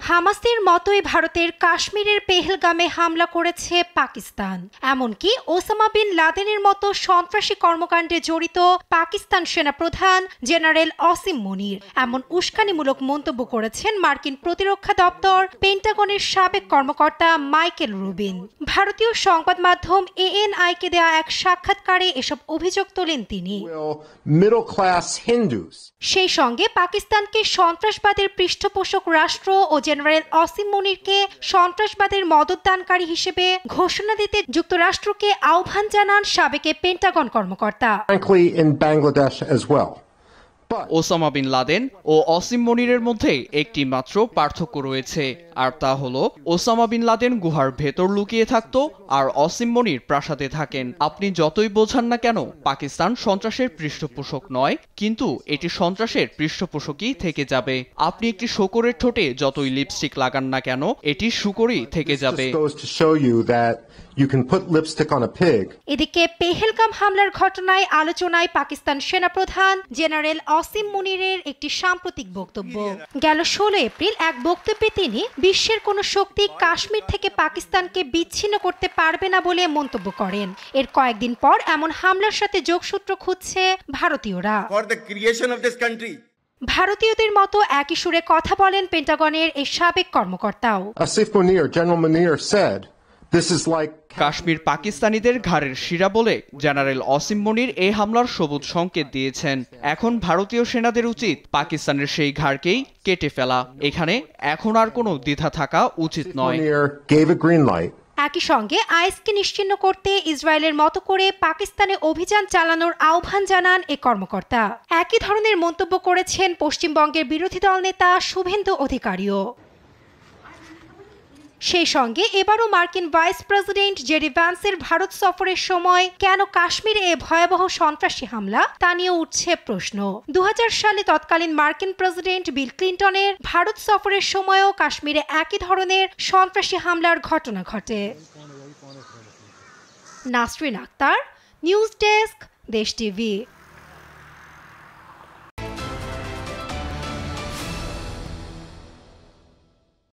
হামাসের মতোই ভারতের কাশ্মীরের পেহেলগামে হামলা করেছে পাকিস্তান। এমনকি ওসামা বিন লাদেনের মতো সন্ত্রাসী কর্মকাণ্ডে জড়িত পাকিস্তান সেনাপ্রধান জেনারেল আসিম মুনির এমন উস্কানিমূলক মন্তব্য করেছেন মার্কিন প্রতিরক্ষা দপ্তর পেন্টাগনের সাবেক কর্মকর্তা মাইকেল রুবিন। ভারতীয় সংবাদ মাধ্যম ANI-কে দেয়া এক সাক্ষাৎকারে এসব অভিযোগ তোলেন তিনি। সেই সঙ্গে পাকিস্তানকে সন্ত্রাসবাদের পৃষ্ঠপোষক রাষ্ট্র ও জেনারেল আসিম মুনিরকে সন্ত্রাসবাদের মদতদানকারী হিসেবে ঘোষণা দিতে যুক্তরাষ্ট্রকে আহ্বান জানান সাবেক পেন্টাগন কর্মকর্তা। ওসামা বিন লাদেন ও আসিম মুনিরের মধ্যে একটি মাত্র পার্থক্য রয়েছে, আর তা হলো ওসামা বিন লাদেন গুহার ভেতর লুকিয়ে থাকত আর আসিম মুনির প্রাসাদে থাকেন। আপনি যতই বোঝান না কেন পাকিস্তান সন্ত্রাসের পৃষ্ঠপোষক নয়, কিন্তু এটি সন্ত্রাসের পৃষ্ঠপোষকই থেকে যাবে। আপনি একটি শূকরের ঠোঁটে যতই লিপস্টিক লাগান না কেন, এটি শূকরই থেকে যাবে। এদিকে পেহেলগাম হামলার ঘটনায় আলোচনায় পাকিস্তান সেনাপ্রধান জেনারেল আসিম মুনিরের একটি সাম্প্রতিক বক্তব্য। গেল 16 এপ্রিল এক বক্তব্যে তিনি বিশ্বের কোনো শক্তি কাশ্মীর থেকে পাকিস্তানকে বিচ্ছিন্ন করতে পারবে না বলে মন্তব্য করেন। এর কয়েকদিন পর এমন হামলার সাথে যোগসূত্র খুঁজছে ভারতীয়রা। ভারতীয়দের মতো একই সুরে কথা বলেন পেন্টাগনের এই সাবেক কর্মকর্তাও। কাশ্মীর পাকিস্তানিদের ঘাড়ের শিরা বলে জেনারেল আসিম মুনির এই হামলার সবুজ সংকেত দিয়েছেন। এখন ভারতীয় সেনাদের উচিত পাকিস্তানের সেই ঘাড়কেই কেটে ফেলা। এখানে এখন আর কোনো দ্বিধা থাকা উচিত নয়। একই সঙ্গে আইএসকে নিশ্চিহ্ন করতে ইসরায়েলের মতো করে পাকিস্তানে অভিযান চালানোর আহ্বান জানান এ কর্মকর্তা। একই ধরনের মন্তব্য করেছেন পশ্চিমবঙ্গের বিরোধী দল নেতা শুভেন্দু অধিকারীও। সেই সঙ্গে এবারও মার্কিন ভাইস প্রেসিডেন্ট জেডি ভ্যান্সের ভারত সফরের সময় কেন কাশ্মীরে এ ভয়াবহ সন্ত্রাসী হামলা তা নিয়ে উঠছে প্রশ্ন। 2000 সালে তৎকালীন মার্কিন প্রেসিডেন্ট বিল ক্লিন্টনের ভারত সফরের সময়ও কাশ্মীরে একই ধরনের সন্ত্রাসী হামলার ঘটনা ঘটে। নাসরিন আক্তার, নিউজ ডেস্ক, দেশ টিভি।